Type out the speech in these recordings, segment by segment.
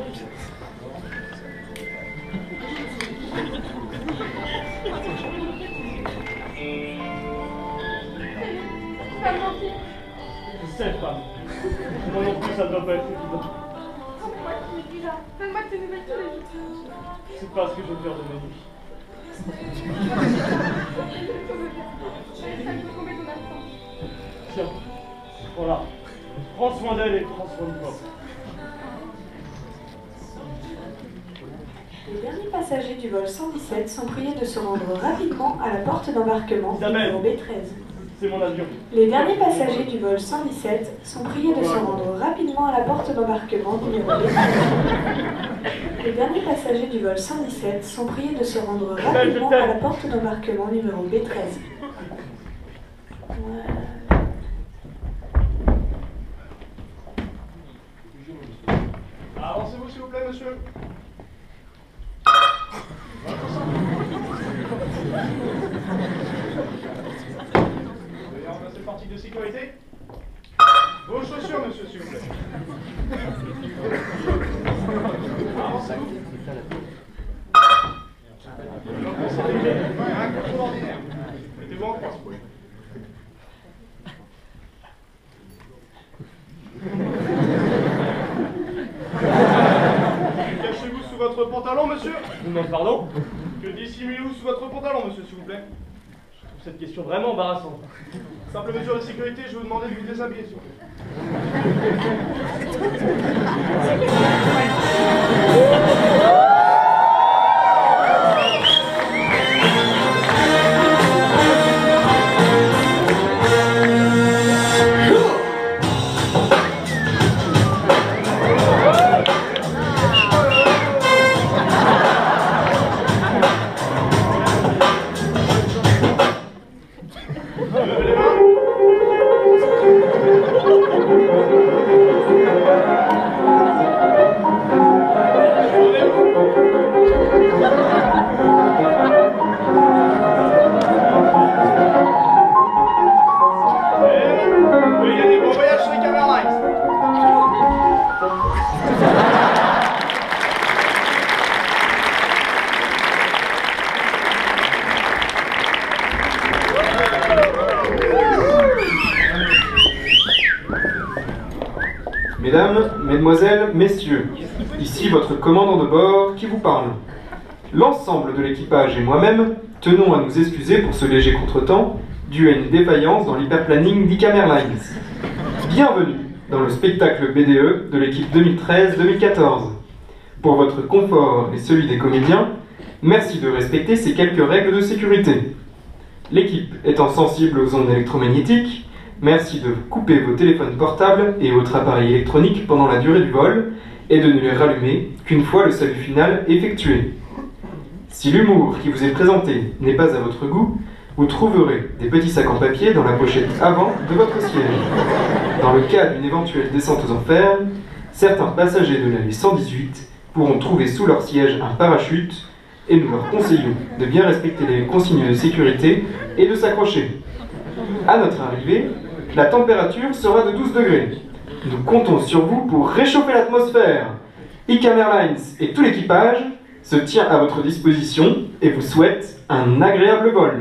Je sais pas. Moi non plus, ça ne doit pas être évident. Pourquoi tu me dis ça? Donne-moi tes nouvelles tous les jours. C'est pas ce que je veux faire de ma vie. Ça me fait tomber ton absence. Tiens, voilà. Prends soin d'elle et prends soin de toi. Les derniers passagers du vol 117 sont priés de se rendre rapidement à la porte d'embarquement numéro B13. C'est mon avion. Les derniers passagers du vol 117 sont priés de se rendre rapidement à la porte d'embarquement numéro B13. Les derniers passagers du vol 117 sont priés de se rendre rapidement à la porte d'embarquement numéro B13. Voilà. Avancez-vous s'il vous plaît, monsieur. Veuillez remplacer le portique de sécurité. Vos chaussures, monsieur, s'il vous plaît. Avancez-vous. Un contrôle ordinaire. Mettez-vous en croix, s'il vous plaît. Cachez-vous sous votre pantalon, monsieur. Non, pardon? Que dissimulez-vous sous votre pantalon, monsieur, s'il vous plaît? Je trouve cette question vraiment embarrassante. Simple mesure de sécurité, je vais vous demander de vous déshabiller, s'il vous plaît. Mesdames, Mesdemoiselles, Messieurs, ici votre commandant de bord qui vous parle. L'ensemble de l'équipage et moi-même tenons à nous excuser pour ce léger contretemps dû à une défaillance dans l'hyperplanning d'Icam Airlines. Bienvenue dans le spectacle BDE de l'équipe 2013-2014. Pour votre confort et celui des comédiens, merci de respecter ces quelques règles de sécurité. L'équipe étant sensible aux ondes électromagnétiques, merci de couper vos téléphones portables et autres appareils électroniques pendant la durée du vol et de ne les rallumer qu'une fois le salut final effectué. Si l'humour qui vous est présenté n'est pas à votre goût, vous trouverez des petits sacs en papier dans la pochette avant de votre siège. Dans le cas d'une éventuelle descente aux enfers, certains passagers de l'allée 118 pourront trouver sous leur siège un parachute et nous leur conseillons de bien respecter les consignes de sécurité et de s'accrocher. À notre arrivée, la température sera de 12 degrés. Nous comptons sur vous pour réchauffer l'atmosphère. Icam Airlines et tout l'équipage se tient à votre disposition et vous souhaite un agréable vol.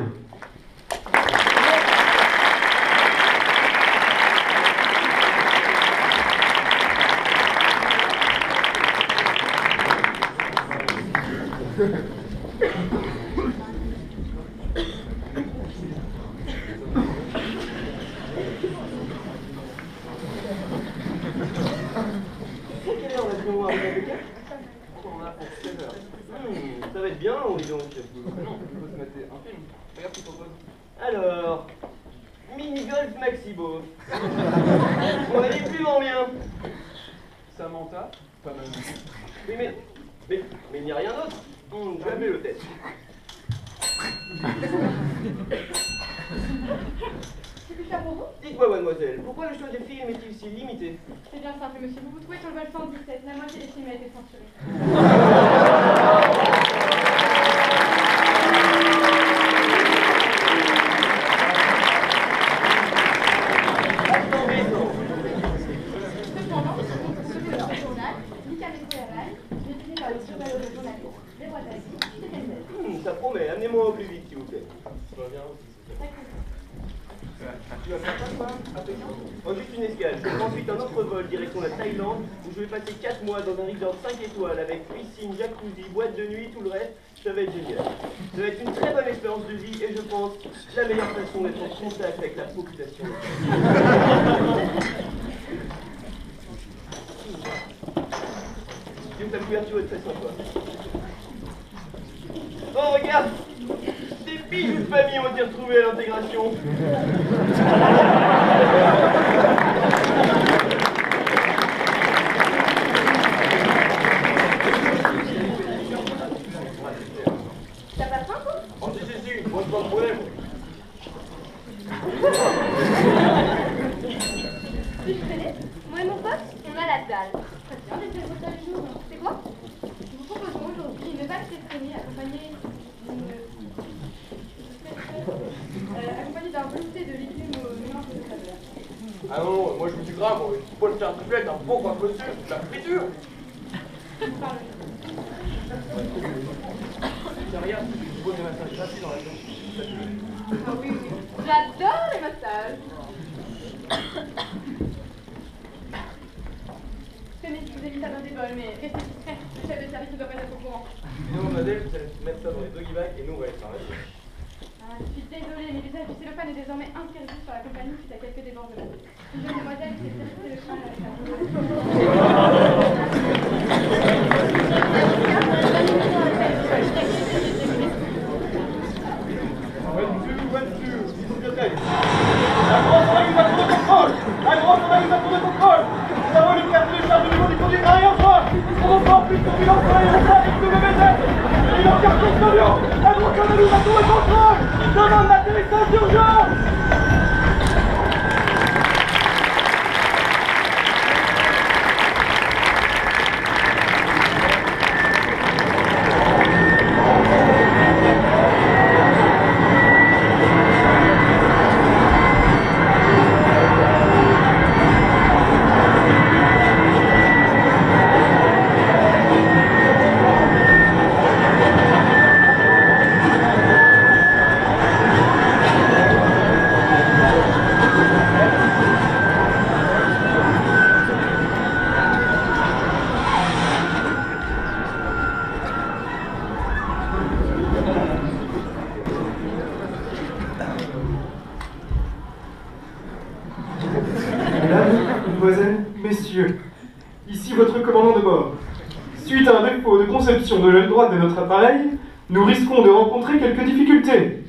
Ça va être bien, on dit donc. Non, il faut se mettre un film. Regarde ce qu'il propose. Alors, mini-golf Maxibo. On a les plus en lien. Samantha, pas mal. Oui, mais il n'y a rien d'autre. Jamais le test. C'est plus cher pour vous? Dites-moi, mademoiselle, pourquoi le choix des films est-il si limité? C'est bien simple, monsieur. Vous vous trouvez sur le vol 117. La moitié des films a été censurée. Cependant, selon le journal, l'Icam Airlines juste une escale. Je prends ensuite un autre vol direction la Thaïlande, où je vais passer 4 mois dans un resort 5 étoiles avec piscine, jacuzzi, boîte de nuit, tout le reste. Ça va être génial. Ça va être une très bonne expérience de vie et je pense la meilleure façon d'être en contact avec la population. Dis-moi ta couverture est très sympa. Oh regarde, des bijoux de famille ont été retrouvés à l'intégration. T'as pas faim, quoi? Oh si, moi c'est pas de problème. Tu connais? Moi et mon pote, on a la dalle. Très bien, mais c'est votre jour. C'est quoi? Nous vous proposons aujourd'hui une vague cérémonie accompagnée d'un velouté de légumes aux mélanges de saveurs. Ah non, moi je me dis grave, il faut le faire tout fait, un bon quoi monsieur, la friture. Tiens, regarde, je pose des massages gratuits dans la maison. Ah oui, oui. J'adore les massages. Tenez, je vous ai mis ça dans des bols, mais restez discret. Le chef de service ne doit pas être au courant. Et non, Adèle, vous allez mettre ça dans les doggy bags et nous on va les faire. Ah, je suis désolée, mais l'usage du cellophane est désormais interdit sur la compagnie suite à quelques débordements. Une jeune demoiselle s'est traversée le crâne avec la La grosse organisation de contrôle! La grosse organisation de contrôle! Nous avons une carte de charge au niveau du conduit arrière droit! On entend plus de turbulence sur l'aérostat avec WZ! Il en carte de camion! La grosse organisation de contrôle! Demande d'atterrissage d'urgence! Mesdemoiselles, messieurs, ici votre commandant de bord. Suite à un défaut de conception de l'aile droite de notre appareil, nous risquons de rencontrer quelques difficultés.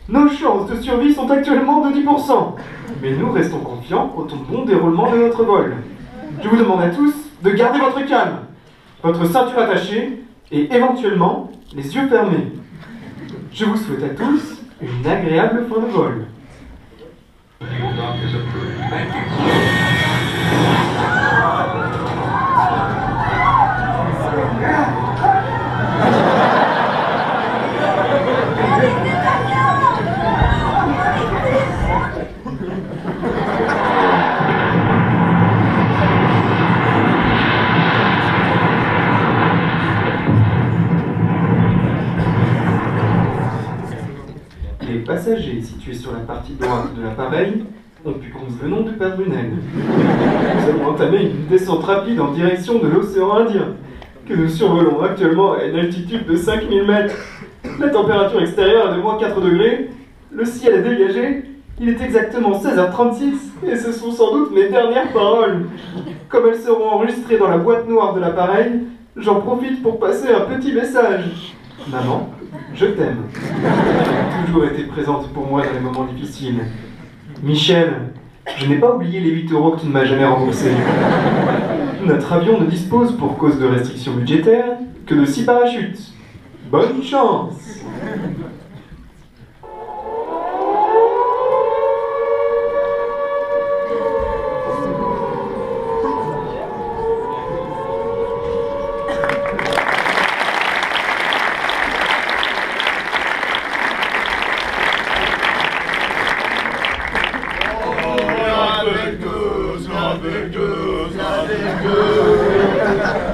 Nos chances de survie sont actuellement de 10%, mais nous restons confiants quant au bon déroulement de notre vol. Je vous demande à tous de garder votre calme, votre ceinture attachée et éventuellement les yeux fermés. Je vous souhaite à tous une agréable fin de vol. Les passagers situés sur la partie droite de l'appareil ont pu prendre le nom de Père Brunel. Nous avons entamé une descente rapide en direction de l'océan Indien, que nous survolons actuellement à une altitude de 5000 mètres. La température extérieure est de -4 degrés, le ciel est dégagé, il est exactement 16h36 et ce sont sans doute mes dernières paroles. Comme elles seront enregistrées dans la boîte noire de l'appareil, j'en profite pour passer un petit message. Maman, je t'aime. Tu as toujours été présente pour moi dans les moments difficiles. Michel, je n'ai pas oublié les 8 € que tu ne m'as jamais remboursés. Notre avion ne dispose, pour cause de restrictions budgétaires, que de 6 parachutes. Bonne chance!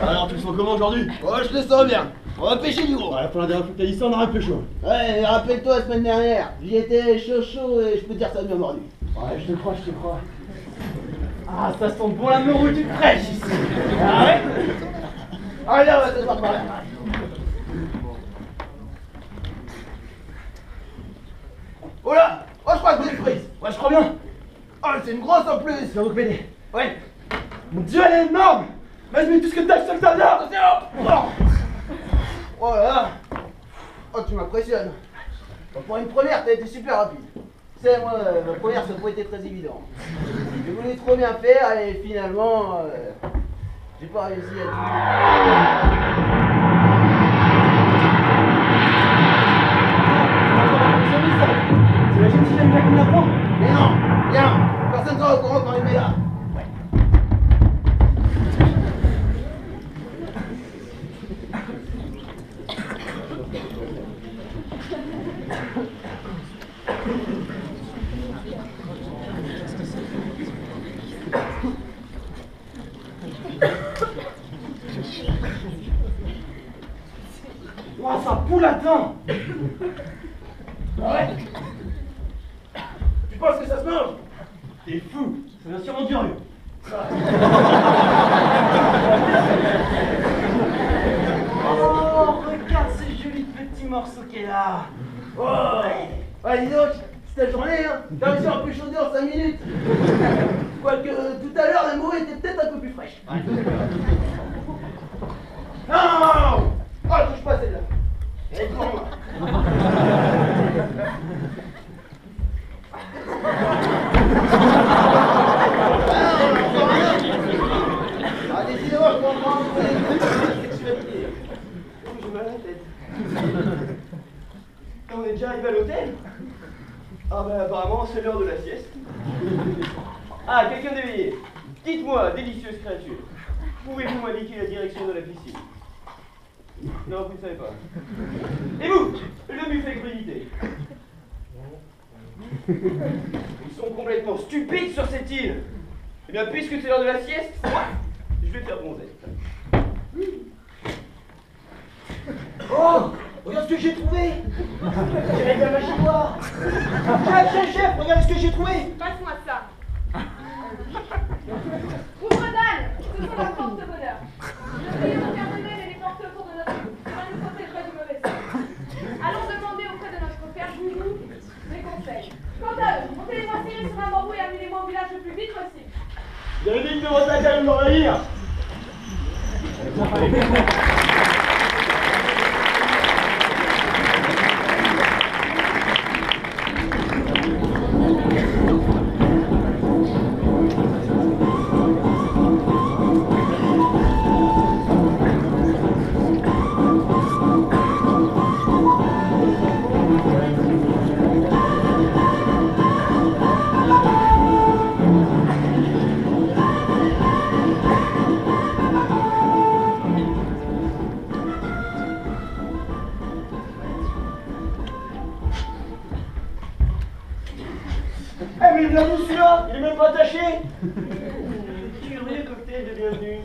Alors tu le sens comment aujourd'hui? Oh, je le sens bien. On va pêcher du gros. Ouais, pour la dernière fois que t'as dit ça, on aurait peu chaud. Ouais, mais rappelle-toi la semaine dernière, j'y étais chaud et je peux te dire ça m'a bien mordu. Ouais, je te crois. Ah, ça sent bon la morue toute fraîche ici. Ah ouais? Allez, on va s'asseoir par là. Oh là! Oh, je crois que c'est une prise. Ouais, je crois bien. Oh, c'est une grosse en plus. Viens donc m'aider. Ouais. Mon Dieu, elle est énorme. Vas-y, mets tout ce que t'as, je te le donne là. Attention. Oh là là. Oh, tu m'impressionnes. Bon, pour une première, t'as été super rapide. Tu sais, moi, ma première, ça n'a pas été très évident. Je voulais trop bien faire et finalement, j'ai pas réussi à tout. T'imagines si j'aime bien qu'il l'apprend? Mais non, viens, personne ne sera au courant quand il est là. Ouah, ça poule à dents. Ouais. Tu penses que ça se mange? T'es fou, ça vient sûrement du rue. Oh, regarde ce joli petit morceau qu'elle est là. Oh, ouais, dis donc, c'est ta journée, hein. T'as réussi à empêcher en 5 minutes. Quoique, tout à l'heure, la morue était peut-être un peu plus fraîche. Non! Oh, touche pas celle-là. Elle est pour moi. Ah, décidément, je comprends la sexualité. Oh, j'ai mal à la tête. On est déjà arrivé à l'hôtel? Ah ben apparemment c'est l'heure de la sieste. Ah, quelqu'un d'éveillé. Dites-moi, délicieuse créature, pouvez-vous m'indiquer la direction de la piscine? Non, vous ne savez pas. Et vous, le buffet crudité? Ils sont complètement stupides sur cette île. Eh bien, puisque c'est l'heure de la sieste, je vais faire bronzer. Oh, regarde ce que j'ai trouvé. J'ai la mâchoire. Chef, regarde ce que j'ai trouvé. Passe-moi ça. Ouvre-dalle, ce sont leurs porte-bonheur. Le pays maternel et les porte autour de notre vie. Cela ne nous protège pas du mauvais sort. Allons demander auprès de notre père Joujou des conseils. Quant à eux, montez-les-moi serrés sur un bambou et amenez-les-moi au village le plus vite possible. Vous avez dit que votre attaque allait nous envahir. Mais il vient d'où celui-là? Il est même pas attaché. Curieux cocktail de bienvenue.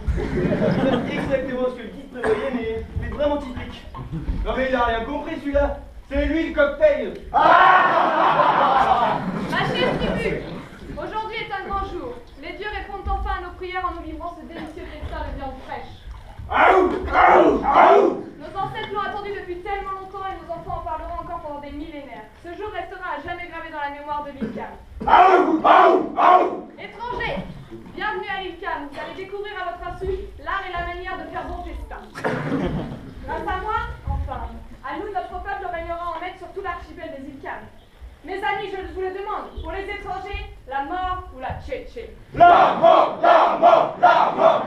C'est exactement ce que le guide prévoyait, mais c'est vraiment typique. Non mais il a rien compris celui-là. C'est lui le cocktail. Ma chère tribu, aujourd'hui est un grand jour. Les dieux répondent enfin à nos prières en nous livrant ce délicieux festin de viande fraîche. Nos ancêtres l'ont attendu depuis tellement longtemps et nos enfants en parleront encore pendant des millénaires. Ce jour restera à jamais gravé dans la mémoire de l'Ilkhan. Étrangers, bienvenue à l'Ilkhan. Vous allez découvrir à votre insu l'art et la manière de faire bon festin. Grâce à moi, enfin, à nous, notre peuple régnera en maître sur tout l'archipel des Ilkhan. Mes amis, je vous le demande, pour les étrangers, la mort ou la tchétché? La mort, la mort, la mort.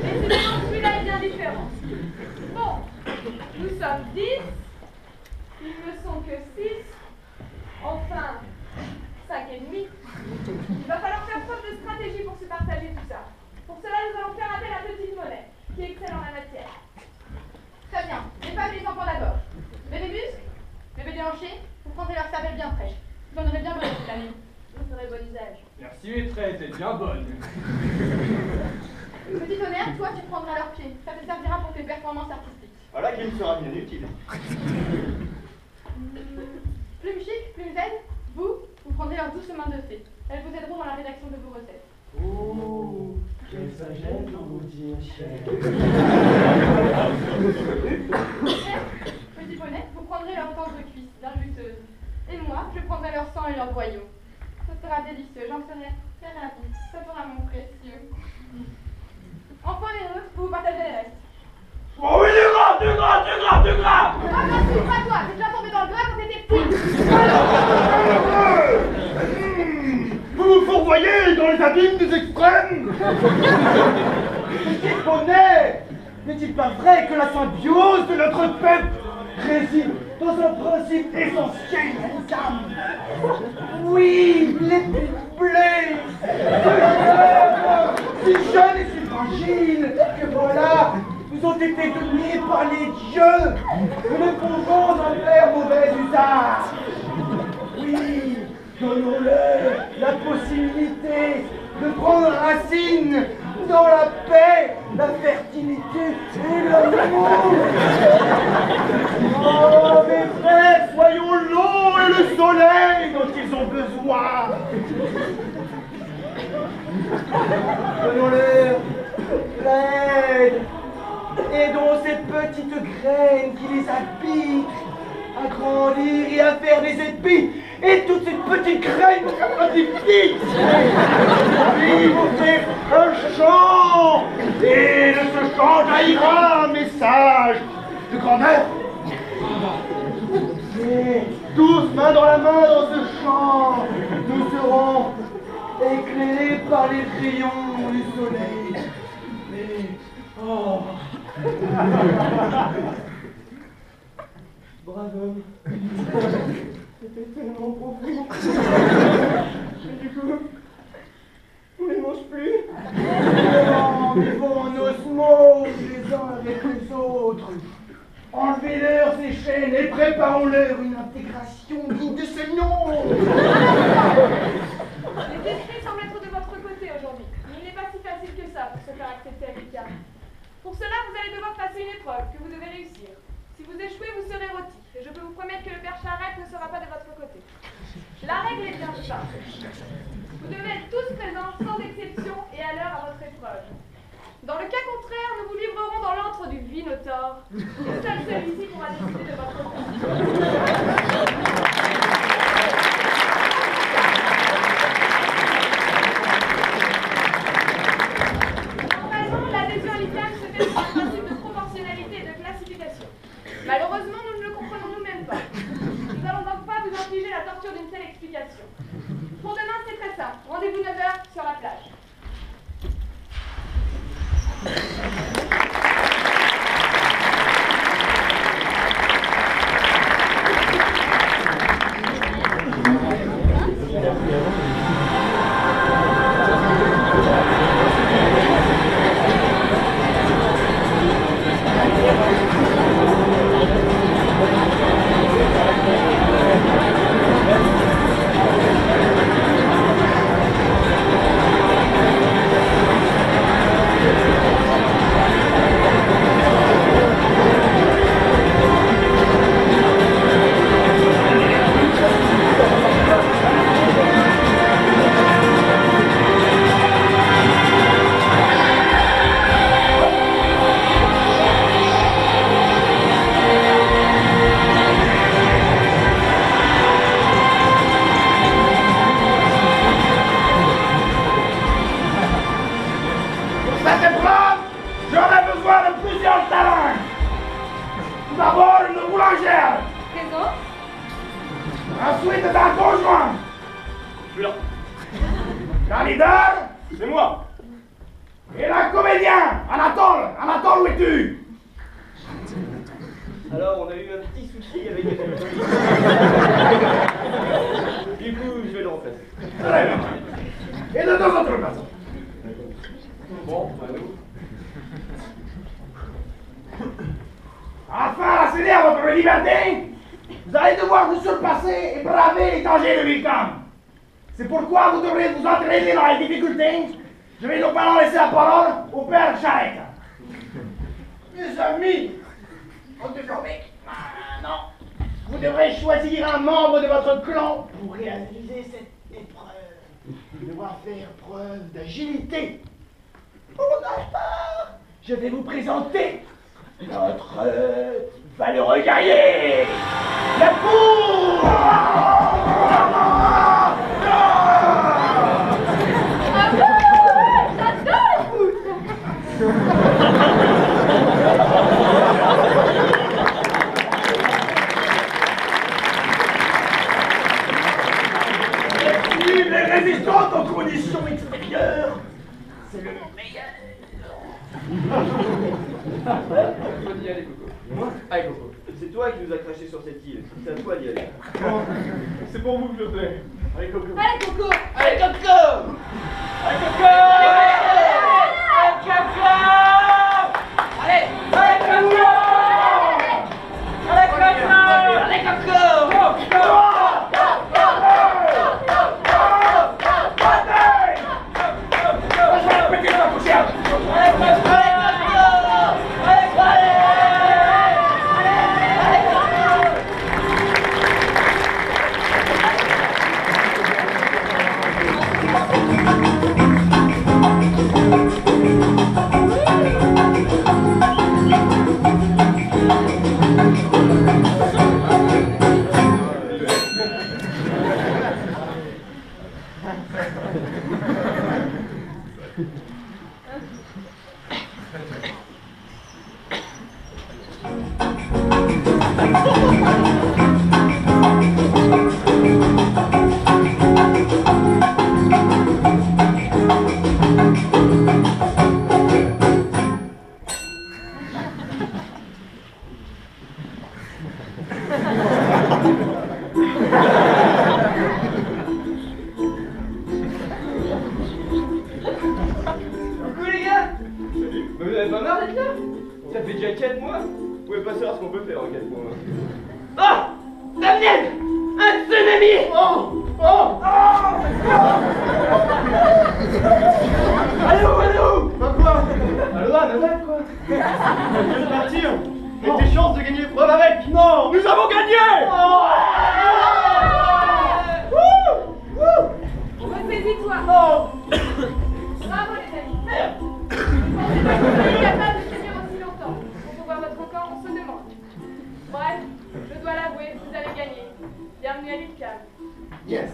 Décidément, celui-là est bien différent. Bon, nous sommes 10, ils ne sont que 6, enfin, 5 et demi. Il va falloir faire preuve de stratégie pour se partager tout ça. Pour cela, nous allons faire appel à Petite Monnaie, qui excelle en la matière. Très bien, les femmes et les enfants d'abord. Bébé busque, bébé déhanché, vous prendrez leur cervelle bien fraîche. Vous en aurez bien besoin cette année. Vous ferez bon usage. Merci maîtresse, elle est bien bonne. Petit honneur, toi tu prendras leurs pieds. Ça te servira pour tes performances artistiques. Voilà qui me sera bien utile. Plume chic, plume zen, vous prendrez leurs douces mains de fée. Elles vous aideront dans la rédaction de vos recettes. Oh, quelle sagesse pour vous dire, chef. Petit bonnet, vous prendrez leur tendre cuisse, bien juteuse. Et moi, je prendrai leur sang et leur boyau. Ce sera délicieux, j'en serai très ravie. Ça sera mon précieux. Enfin, les autres, vous partagez les restes. Oh oui, du gras, du gras, du gras, du gras! Ah, merci, pas toi, t'es déjà tombé dans le gras quand t'étais petit. Vous vous fourvoyez dans les abîmes des extrêmes. Petit bonnet, n'est-il pas vrai que la symbiose de notre peuple réside dans un principe essentiel à l'islam? Oui, les blés, si jeunes et si fragiles, que voilà, nous ont été donnés par les dieux. Nous ne pouvons en faire mauvais usage. Oui, donnons-leur la possibilité de prendre racine dans la paix, la fertilité et l'amour. Oh, mes frères, soyons l'eau et le soleil dont ils ont besoin. Donnons-leur l'aide. Aidons ces petites graines qui les habitent à grandir et à faire des épis. Et toutes ces petites graines vont faire des pics. Ils vont faire un chant. Et de ce chant jaillira un message de grandeur. Et tous main dans la main dans ce chant, nous serons éclairés par les rayons du soleil. Et, oh. Brave homme. C'était tellement profond. Et du coup, on ne les mange plus. Non, vivons en osmose les uns avec les autres. Enlevez-leur ces chaînes et préparons-leur une intégration digne de ce nom. Les esprits semblent être de votre côté aujourd'hui, mais il n'est pas si facile que ça pour se faire accepter à l'écart. Pour cela, vous allez devoir passer une épreuve que vous devez réussir. Si vous échouez, vous serez rôti, et je peux vous promettre que le père Charette ne sera pas de votre côté. La règle est bien simple. Vous devez être tous présents, sans exception, et à l'heure à votre épreuve. Dans le cas contraire, nous vous livrerons dans l'antre du Vinotor. Seul celui-ci pourra décider de votre sort. Malheureusement, nous ne le comprenons nous-mêmes pas. Nous n'allons donc pas vous infliger la torture d'une telle explication. Pour demain, c'est très simple. Rendez-vous 9h sur la plage. Ensuite, un conjoint. Je suis là. La leader, C'est moi. et la comédien, Anatole. Anatole, où es-tu? Alors, on a eu un petit souci avec les police. Du coup, je vais le remplacer. Très bien. Et de deux autres personnes. Bon, bah nous. Afin d'accéder à votre liberté, vous allez devoir vous surpasser et braver les dangers de Vilcam. C'est pourquoi vous devrez vous entraîner dans les difficultés. Je vais donc maintenant laisser la parole au père Charette. Mes amis, on te non. Vous devrez choisir un membre de votre clan pour réaliser remporter cette épreuve, il devra faire preuve d'agilité. Pour notre part, je vais vous présenter notre valeureux guerrier, la cour. Les résistantes en conditions extérieures, c'est le meilleur. On peut y aller, Coco. Moi? Allez, Coco. C'est toi qui nous as craché sur cette île. C'est à toi d'y aller. C'est pour vous que je le fais. Allez, Coco. Allez, Coco! Allez, Coco! Allez, Coco! Allez, Coco! Allez, allez, Coco! Allez, Coco! Allez, Coco! Ça fait déjà 4 mois? Vous pouvez pas savoir ce qu'on peut faire en 4 mois. Ah! Daniel! Un tsunami! Oh! Oh! Allô, allô! Bah quoi? Allô, Nadal, quoi? Je viens de partir. Et tes chances de gagner l'épreuve avec? Non! Nous avons gagné! Ressaisis-toi! Non! Bravo, les amis! Vous pensez pas capable de tenir aussi longtemps? Pour voir votre record, on se demande. Bref, je dois l'avouer, vous avez gagné. Bienvenue à l'île Calme. Yes!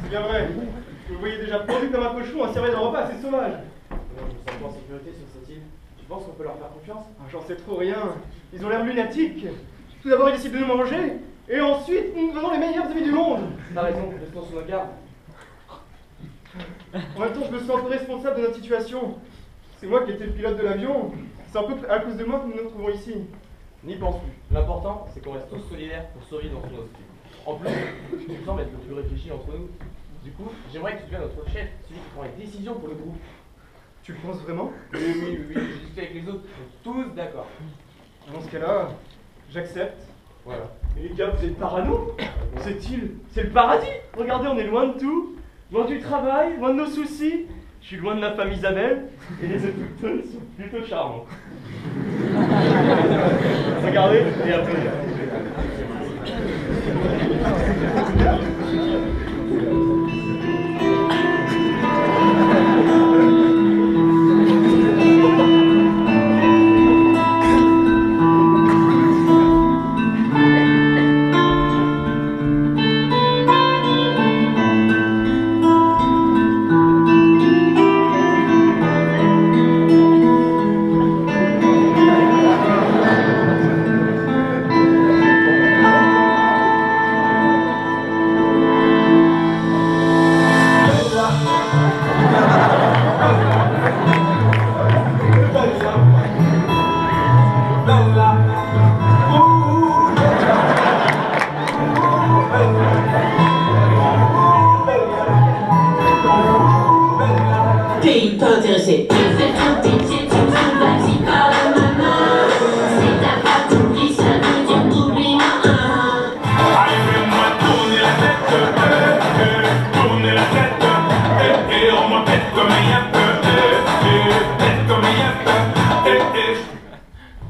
C'est bien vrai. Vous le voyez déjà pendu comme un cochon à servir de repas, c'est sauvage. Je me sens pas en sécurité sur cette île. Tu penses qu'on peut leur faire confiance? Ah, j'en sais trop rien. Ils ont l'air lunatiques. Tout d'abord, ils décident de nous manger. Et ensuite, nous devenons les meilleurs amis du monde. T'as raison, restons sur nos gardes. En même temps, je me sens un peu responsable de notre situation. C'est moi qui étais le pilote de l'avion. C'est un peu à cause de moi que nous nous retrouvons ici. N'y pense plus. L'important, c'est qu'on reste tous solidaires pour survivre dans ce monde. En plus, tu me sembles être le plus réfléchi entre nous. Du coup, j'aimerais que tu deviennes notre chef, celui qui prend les décisions pour le groupe. Tu le penses vraiment? Oui, j'ai discuté avec les autres, ils sont tous d'accord. Dans ce cas-là, j'accepte. Voilà. Mais les gars, vous êtes parano? Cette île, c'est le paradis! Regardez, on est loin de tout, loin du travail, loin de nos soucis. Je suis loin de ma femme Isabelle, et les autochtones sont plutôt charmants. Regardez, et après.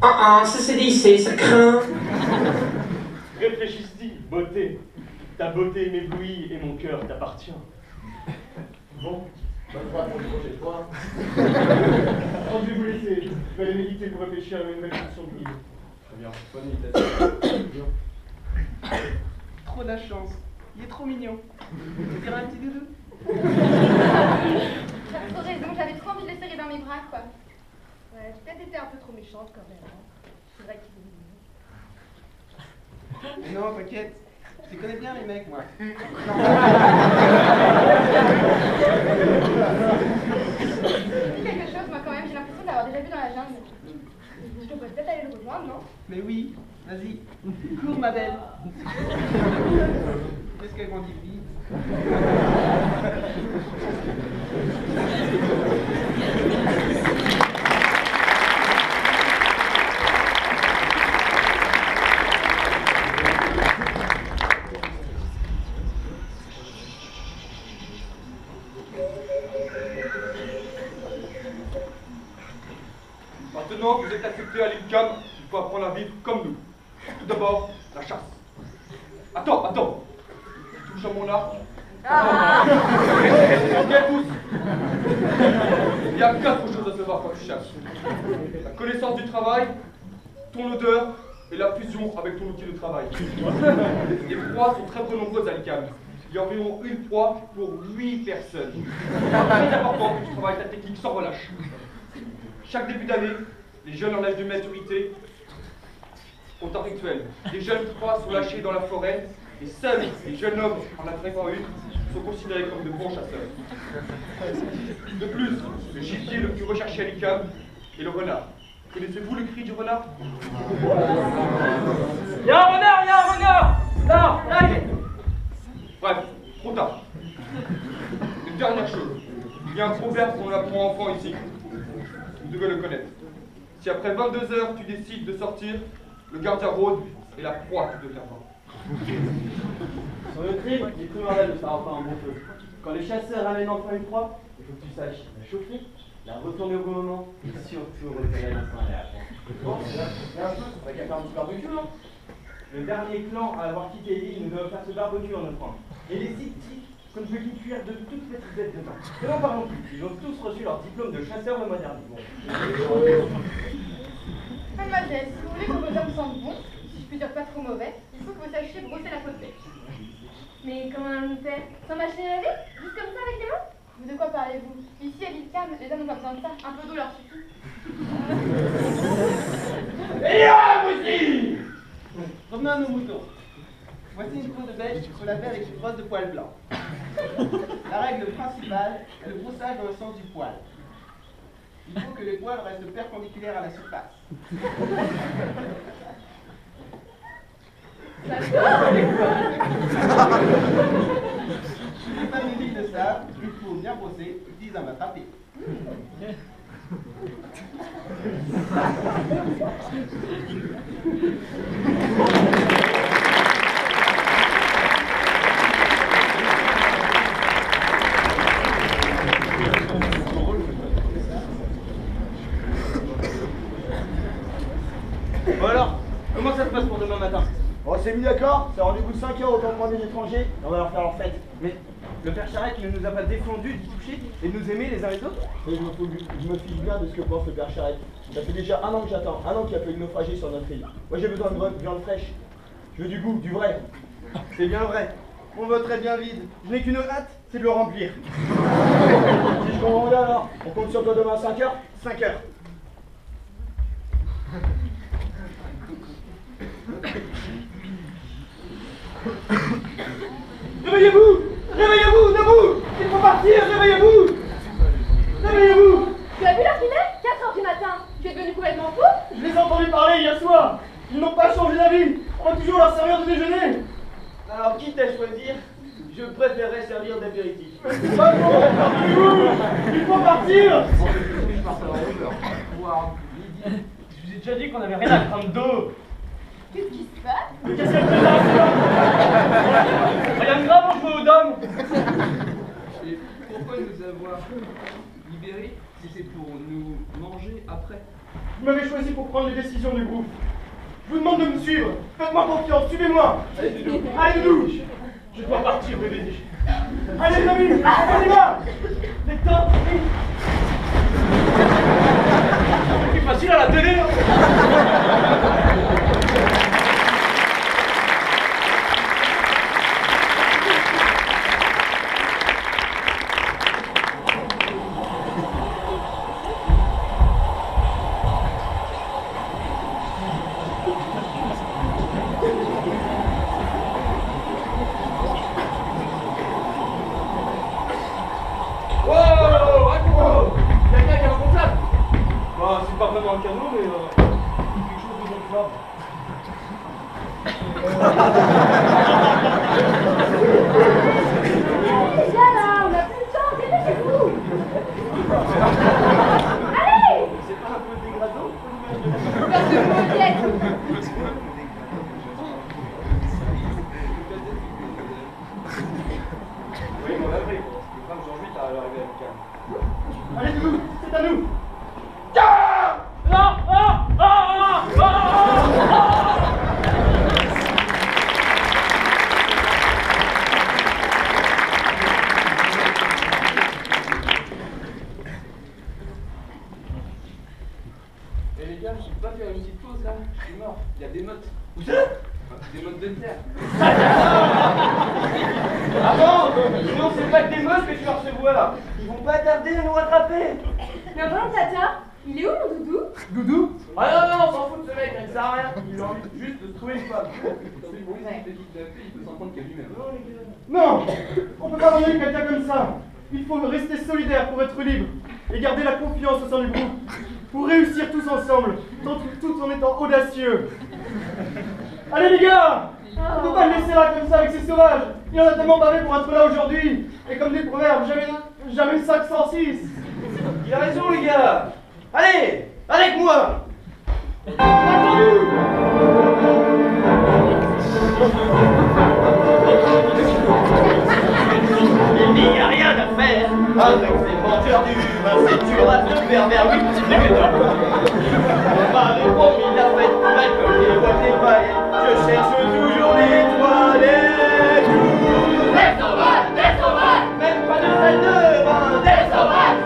Ça c'est lycée, ça craint. Réfléchis-y, beauté. Ta beauté m'éblouit et mon cœur t'appartient. Bon, bonne fois pour une prochaine fois. Quand je vais vous laisser, je vais aller méditer pour réfléchir à une nouvelle fonction de guide. Très bien, bonne méditation. Trop de la chance. Il est trop mignon. Tu dirais un petit doudou? T'as trop raison, j'avais trop envie de le serrer dans mes bras, quoi. Ouais, j'ai peut-être été un peu trop méchante quand même. Hein. C'est vrai qu'il est mignon. Mais non, t'inquiète. Je les connais bien, les mecs, moi. C'est quelque chose, moi, quand même, j'ai l'impression d'avoir déjà vu dans la jungle. Je devrais peut-être aller le rejoindre, non? Mais oui, vas-y. Cours, ma belle. Qu'est-ce qu'elle grandit vite. Maintenant que vous êtes affecté à l'INCAM, il faut apprendre à vivre comme nous. Tout d'abord, la chasse. Attends. Tu touches à mon arc. Bien tous. Il y a 4 choses à savoir quand tu chasses. La connaissance du travail, ton odeur et la fusion avec ton outil de travail. Les proies sont très peu nombreuses à l'INCAM. Il y a environ une proie pour 8 personnes. C'est très important que tu travailles ta technique sans relâche. Chaque début d'année, les jeunes en âge de maturité ont un rituel. Les jeunes proies sont lâchés dans la forêt et seuls les jeunes hommes en attrapant une sont considérés comme de bons chasseurs. De plus, le gibier le plus recherché à l'INCAM est le renard. Connaissez-vous le cri du renard? Il y a un renard! Non, arrêtez! Bref, trop tard. Une dernière chose. Il y a un proverbe qu'on apprend enfant ici. Vous devez le connaître. Si après 22 heures tu décides de sortir, le gardien rôde et la proie te devient fort. Sur le trip, il est primordial de faire enfin un bon feu. Quand les chasseurs amènent enfin une proie, il faut que tu saches la chauffer, la retourner au bon moment et surtout repérer l'instant à la fin. Bon, il y a un peu, on va qu'à faire un petit barbecue, non? Le dernier clan à avoir quitté l'île nous doit faire ce barbecue en offrande. Et les sceptiques qu'on ne peut qu'y cuire de toutes petites bêtes dedans. Mais n'en parlons plus, ils ont tous reçu leur diplôme de chasseur le mois dernier. Bon. Mademoiselle, si vous voulez que vos hommes sentent bon, si je puis dire pas trop mauvais, il faut que vous sachiez brosser la côte. Mais comment on fait? Sans machine à laver? Juste comme ça avec les mains? De quoi parlez-vous? Ici à l'INCAM, les hommes n'ont pas besoin de ça, un peu d'eau leur suffit. Et là, aussi! Revenons à nos moutons. Voici une peau de bête qu'il faut laver avec une brosse de poil blanc. La règle principale est le brossage dans le sens du poil. Il faut que les poils restent perpendiculaires à la surface. Si les femmes de l'île le savent, il faut bien brosser, ils disent à m'attraper. Bon alors, comment ça se passe pour demain matin? On s'est mis d'accord, c'est rendez-vous de 5 heures autant prendre des étrangers, et on va leur faire leur fête. Mais le père Charette ne nous a pas défendu d'y toucher et de nous aimer les uns les autres? Et je me fiche bien de ce que pense le père Charette. Ça fait déjà 1 an que j'attends, 1 an qu'il y a fait une naufragée sur notre île. Moi j'ai besoin de viande fraîche. Je veux du goût, du vrai. C'est bien vrai. Mon ventre est bien vide. Je n'ai qu'une hâte, c'est de le remplir. Si je comprends bien alors, on compte sur toi demain à 5 heures? 5 heures. Réveillez-vous! Réveillez-vous, debout! Il faut partir, réveillez-vous! Réveillez-vous! Tu as vu l'heure qu'il est? 4 heures du matin. Tu es devenu complètement fou? Je les ai entendus parler hier soir! Ils n'ont pas changé d'avis! On va toujours leur servir de déjeuner! Alors, quitte à choisir, je préférerais servir d'apéritif. Il faut partir! Je vous ai déjà dit qu'on avait rien à craindre d'eau. Qu'est-ce qui se passe? Mais qu'est-ce qu'elle fait là? Rien de grave, on joue aux dames. Et pourquoi nous avoir libérés si c'est pour nous manger après? Vous m'avez choisi pour prendre les décisions du groupe. Je vous demande de me suivre. Faites-moi confiance, suivez-moi. Allez, Doudou. Allez, Doudou. Je dois partir, bébé. Allez, les amis, on y va. Les temps, oui. C'est plus facile à la télé, hein. C'est pas vraiment un cadeau, mais quelque chose de bon fort. Là, on n'a plus le temps, dépêchez-vous. Allez. C'est pas un peu dégradant? Faire de moquette. Oui, on l'a pris. Le 20 janvier, t'as arrivé avec un. Allez, Doudou, c'est à nous. Et les gars, je peux pas faire une petite pause là, je suis mort. Il y a des mottes. Où ça? Des mottes de terre. Ah bon? Sinon c'est pas que des moches que tu vas recevoir. Ils vont pas tarder à nous rattraper. Mais en parlant de Tata, il est où mon doudou? Doudou? Ah non, on s'en fout de ce mec, il ne sert à rien. Il a envie juste de se trouver une femme. C'est bon, il peut s'en prendre qu'à lui-même. Non, on peut pas abandonner quelqu'un comme ça. Il faut rester solidaire pour être libre et garder la confiance au sein du groupe. Pour réussir tous ensemble, tout en étant audacieux. Allez les gars, on peut pas le laisser là comme ça avec ces sauvages. Il en a tellement parlé pour être là aujourd'hui. Et comme des proverbes, jamais 506. Il a raison les gars. Allez, avec moi. Il n'y a rien à faire avec ces menteurs d'humains, ces tueurs de pervers, oui, c'est que on m'a répondu, il a fait l'alcool, les boîtes, les paillettes, je cherche toujours l'étoile et tout. Des sauvages, même pas de salle de bain, des sauvages.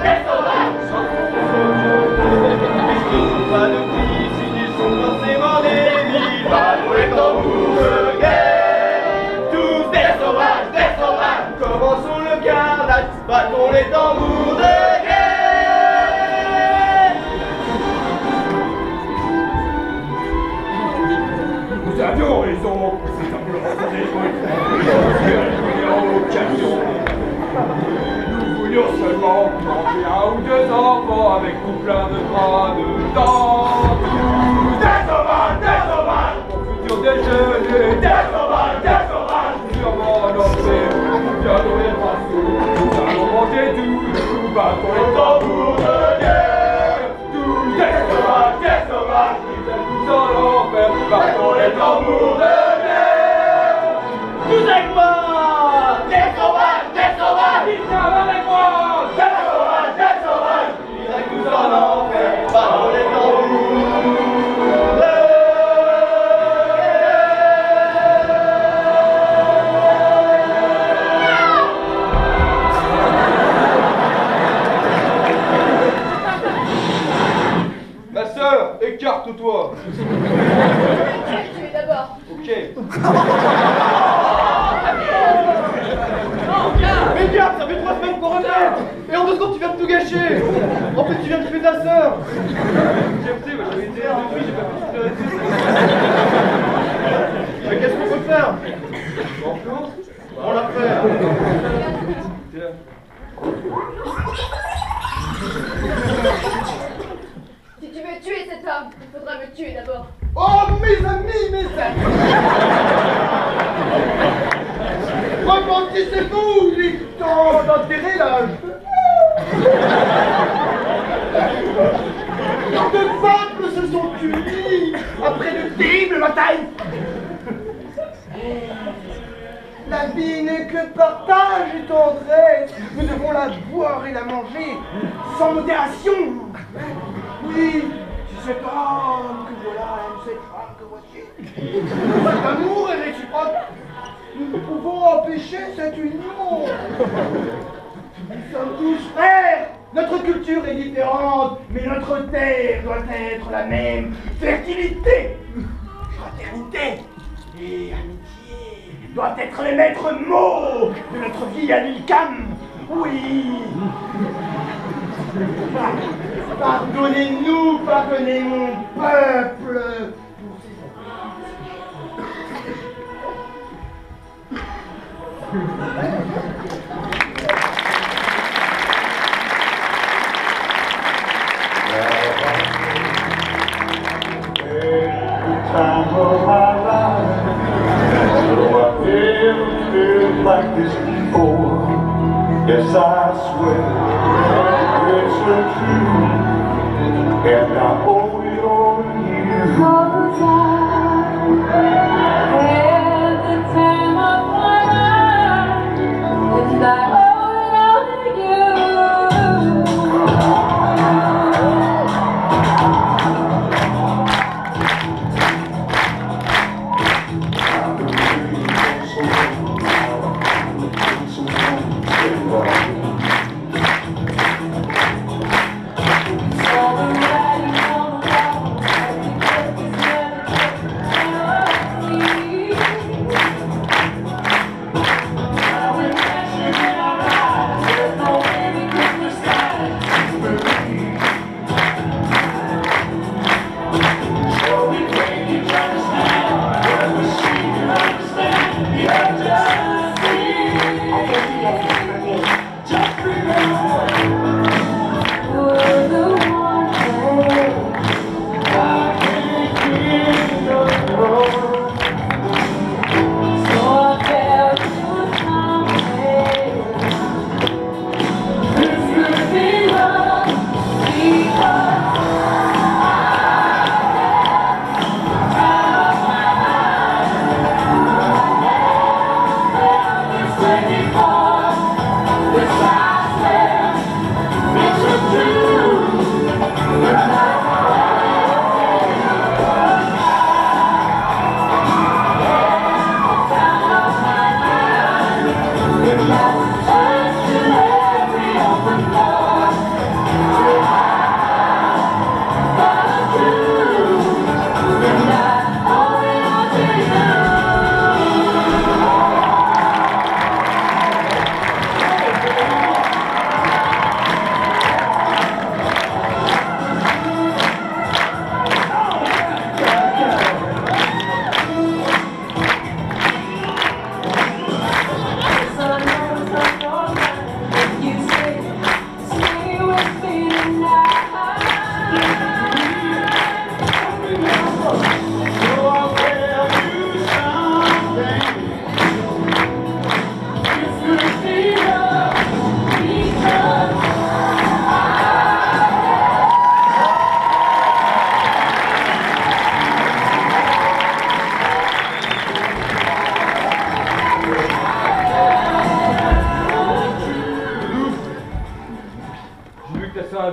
Pas de petits signes, ils sont forcément des villes, ballons les tambours de guerre. Tous des sauvages, commençons le carnage, battons les tambours de guerre. Nous avions raison, c'est simplement en occasion. Nous voulions seulement manger un ou deux enfants avec tout plein de bras dedans. Des sauvages, mon futur déjeuner. Des sauvages, sûrement lancé, bien dans les brasseaux. Nous allons manger tout, nous battons les tambours de guerre. Tous des sauvages, ils veulent nous en enfer, battons les tambours de guerre. Tous avec moi, des sauvages, Ils viennent avec moi. des sauvages, ils veulent nous en enfer, battons les tambours de guerre. Ma sœur, écarte-toi. Tu es d'abord. Ok. Mais garde, ça fait 3 semaines qu'on remet. Et en 2 secondes tu viens de tout gâcher. En plus tu viens de tuer ta sœur. J'ai opté, moi j'avais été depuis, j'ai pas pu se faire. Mais qu'est-ce qu'on peut faire? On l'a fait. T'es là. Si tu veux tuer cet homme, il faudra me tuer d'abord. Oh, mes amis, repentissez-vous, il est temps d'enterrer la... Tant de peuples se sont unis après de terribles batailles. La vie n'est que partage et tendresse. Nous devons la boire et la manger sans modération. Oui, si cet homme que voilà aime cette femme que voici. Cet amour est réciproque. Nous ne pouvons empêcher cette union. Nous sommes tous frères. Notre culture est différente, mais notre terre doit être la même. Fertilité, fraternité et amitié doivent être les maîtres mots de notre vie à l'ILCAM. Oui. Pardonnez-nous, pardonnez mon peuple pour ces time of my life, so I've never felt like this before. Yes, I swear it's the truth, and I owe it all to you. 'Cause I had the time of my life, and I owe it all to you.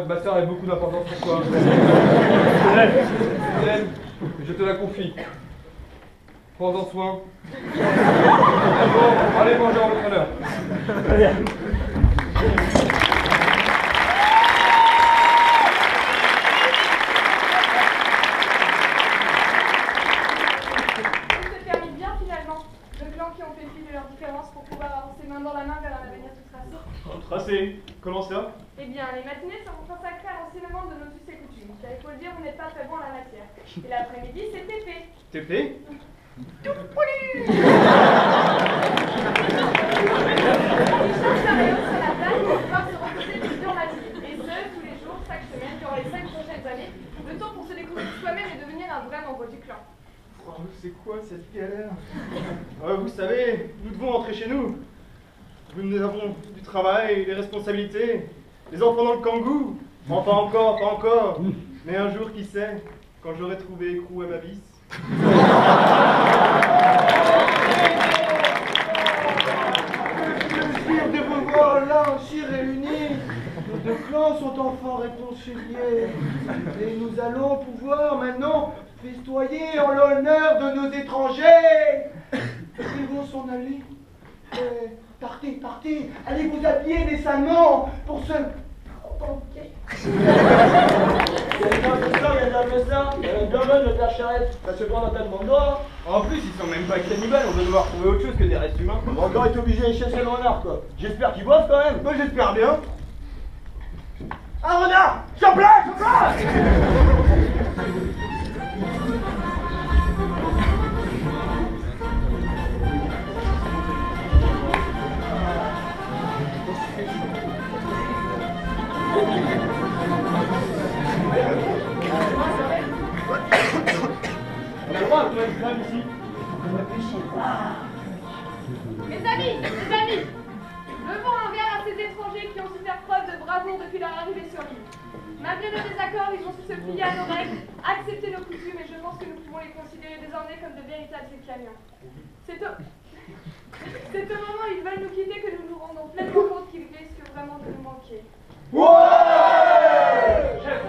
Ma sœur a beaucoup d'importance pour toi. Je te la confie. Prends-en soin. Allez manger en l'entraîneur. Tout se termine bien finalement. Deux clans qui ont fait fi de leurs différences pour pouvoir avancer main dans la main vers un avenir tout tracé. Tracé? Comment ça? Eh bien, les matinées seront consacrées à l'enseignement de nos us et coutumes. Car il faut le dire, vous n'êtes pas très bon en la matière. Et l'après-midi, c'est TP. TP? Tout poulu. Ils cherchent la rayon sur la table pour pouvoir se reposer du dur matinée. Et ce, tous les jours, chaque semaine, durant les 5 prochaines années. Le temps pour se découvrir soi-même et devenir un vrai membre du clan. Oh, c'est quoi cette galère? Vous savez, nous devons rentrer chez nous. Nous avons du travail, des responsabilités, des enfants dans le kangou. Enfin, pas encore, pas encore. Mais un jour, qui sait, quand j'aurai trouvé écrou à ma vis. Le plaisir de vous voir là aussi réunis. de clans sont enfin réconciliés. Et nous allons pouvoir maintenant festoyer en l'honneur de nos étrangers. Ils vont s'en aller. Partez, allez vous habiller décemment pour ce... banquet. Dommage de faire charrette, ça se prend dans tellement d'or. En plus, ils sont même pas cannibales, on va devoir trouver autre chose que des restes humains. On va encore être obligé de chasser le renard, quoi. J'espère qu'ils boivent quand même. Moi j'espère bien. Un renard! Sur place! On a le droit à trouver une femme ici. Mes amis, levons un verre à ces étrangers qui ont su faire preuve de bravoure depuis leur arrivée sur l'île. Malgré nos désaccords, ils ont su se plier à nos règles, accepter nos coutumes, et je pense que nous pouvons les considérer désormais comme de véritables éclaviers. C'est au moment où ils veulent nous quitter que nous nous rendons pleinement compte qu'ils risquent vraiment de nous manquer. Ouais! Chef,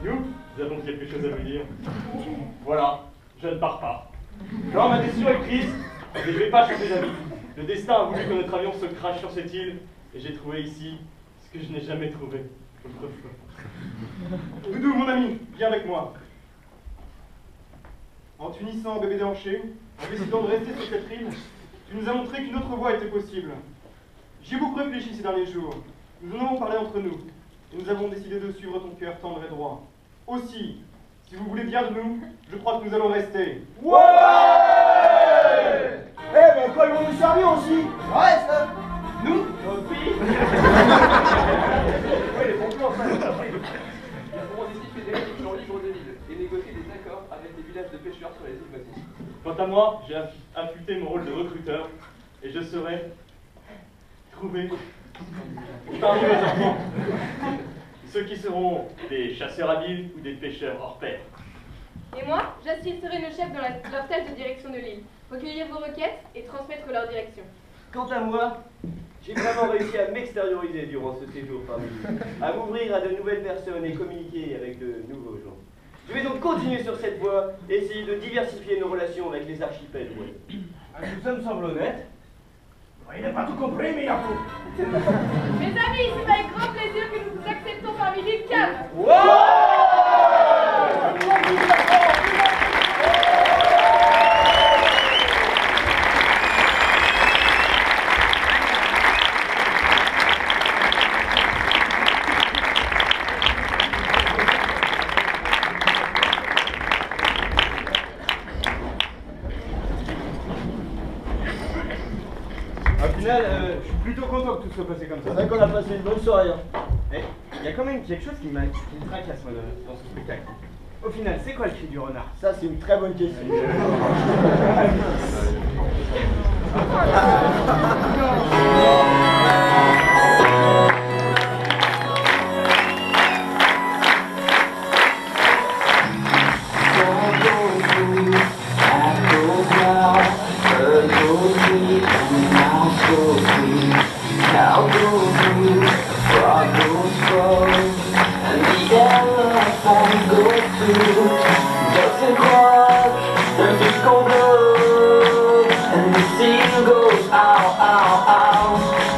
nous avons quelque chose à vous dire. Voilà, je ne pars pas. Non, ma décision est prise, et je ne vais pas changer d'avis. Le destin a voulu que notre avion se crache sur cette île, et j'ai trouvé ici ce que je n'ai jamais trouvé autrefois. Doudou, mon ami, viens avec moi. En t'unissant, bébé déhanché, en décidant de rester sur cette île, tu nous as montré qu'une autre voie était possible. J'y ai beaucoup réfléchi ces derniers jours. Nous en avons parlé entre nous, et nous avons décidé de suivre ton cœur tendre et droit. Aussi, si vous voulez bien de nous, je crois que nous allons rester. Ouais! Eh ben quoi, ils vont nous servir aussi? Ouais, ça! Nous? Oui! Ouais, les bons plans, ça. Ils pourront décider de fédérer les clans libres de l'île et négocier des accords avec les villages de pêcheurs sur les îles voisines. Quant à moi, j'ai affûté mon rôle de recruteur, et je saurai trouver parmi mes enfants ceux qui seront des chasseurs habiles ou des pêcheurs hors pair. Et moi, j'assisterai nos chefs dans leur tâche de direction de l'île, recueillir vos requêtes et transmettre leur direction. Quant à moi, j'ai vraiment réussi à m'extérioriser durant ce séjour parmi vous, à m'ouvrir à de nouvelles personnes et communiquer avec de nouveaux gens. Je vais donc continuer sur cette voie et essayer de diversifier nos relations avec les archipels voisins. Ça me semble honnête. Il n'a pas tout compris, mais il a tout. Mes amis, c'est avec grand plaisir que nous vous acceptons parmi l'île Cave. Au final, je suis plutôt content que tout soit passé comme ça. C'est vrai qu'on a passé une bonne soirée. Hein. Mais il y a quand même quelque chose qui me tracasse moi, dans ce spectacle. Au final, c'est quoi le cri du renard? Ça, c'est une très bonne question. And the seal goes ow, ow, ow.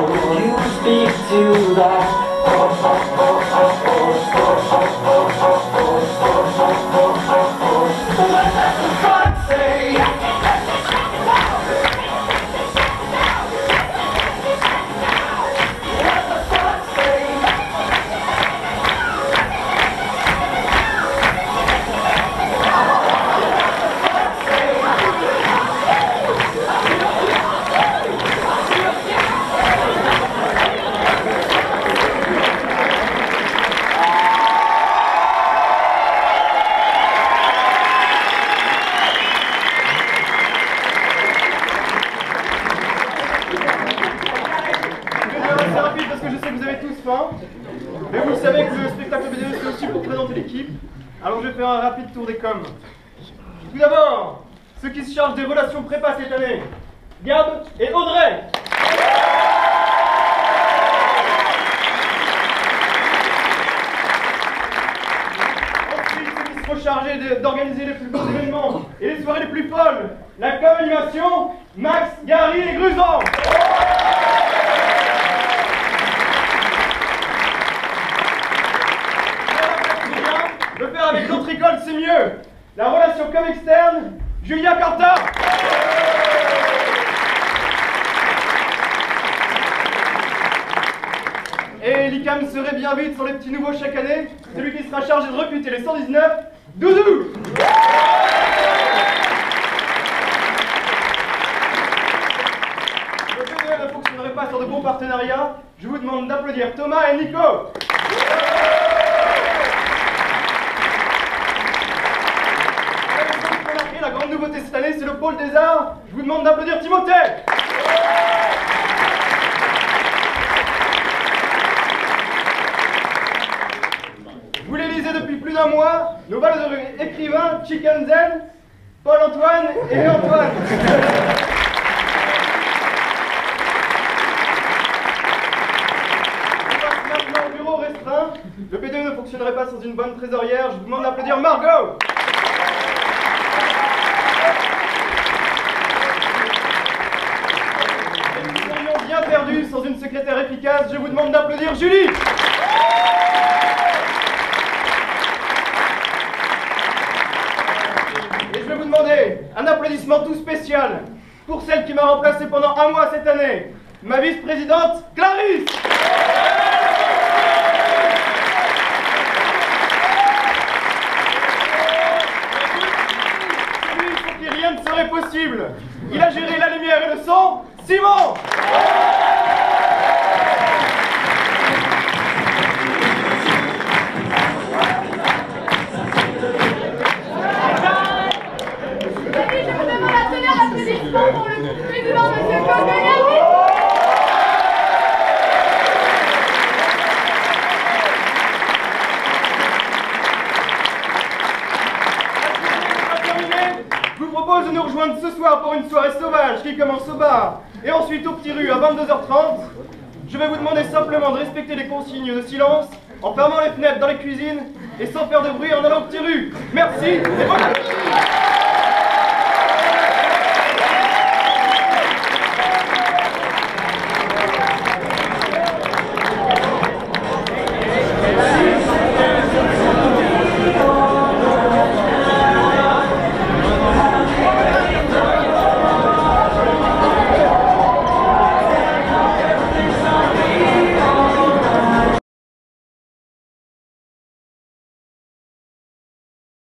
Will you speak to that? What does the front say? Mais vous savez que le spectacle vidéo c'est aussi pour présenter l'équipe, alors je vais faire un rapide tour des coms. Tout d'abord, ceux qui se chargent des relations prépa cette année, Gab et Audrey. Ensuite, ceux qui seront chargés d'organiser les plus beaux événements et les soirées les plus folles, la com-animation, Max, Gary et Grusan. Le faire avec d'autres écoles, c'est mieux. La relation comme externe, Julia Corta. Et l'ICAM serait bien vite sur les petits nouveaux chaque année. Celui qui sera chargé de recruter les 119, Doudou. Le PDE ne fonctionnerait pas sur de bons partenariats. Je vous demande d'applaudir Thomas et Nico. La grande nouveauté cette année, c'est le pôle des arts. Je vous demande d'applaudir Timothée. Vous les lisez depuis plus d'un mois, nos valeureux écrivains, Chicken Zen, Paul-Antoine et Antoine. On passe maintenant au bureau restreint. Le PDE ne fonctionnerait pas sans une bonne trésorière. Je vous demande d'applaudir Margot. Bien perdu sans une secrétaire efficace, je vous demande d'applaudir Julie. Et je vais vous demander un applaudissement tout spécial pour celle qui m'a remplacé pendant un mois cette année, ma vice-présidente Clarisse. Lui, pour qui rien ne serait possible. Il a géré la lumière et le son, Simon. Pour le président, monsieur Cornelius. Je vous propose de nous rejoindre ce soir pour une soirée sauvage qui commence au bar et ensuite au petit rue à 22h30. Je vais vous demander simplement de respecter les consignes de silence en fermant les fenêtres dans les cuisines et sans faire de bruit en allant au petit rue. Merci et bonne appétit.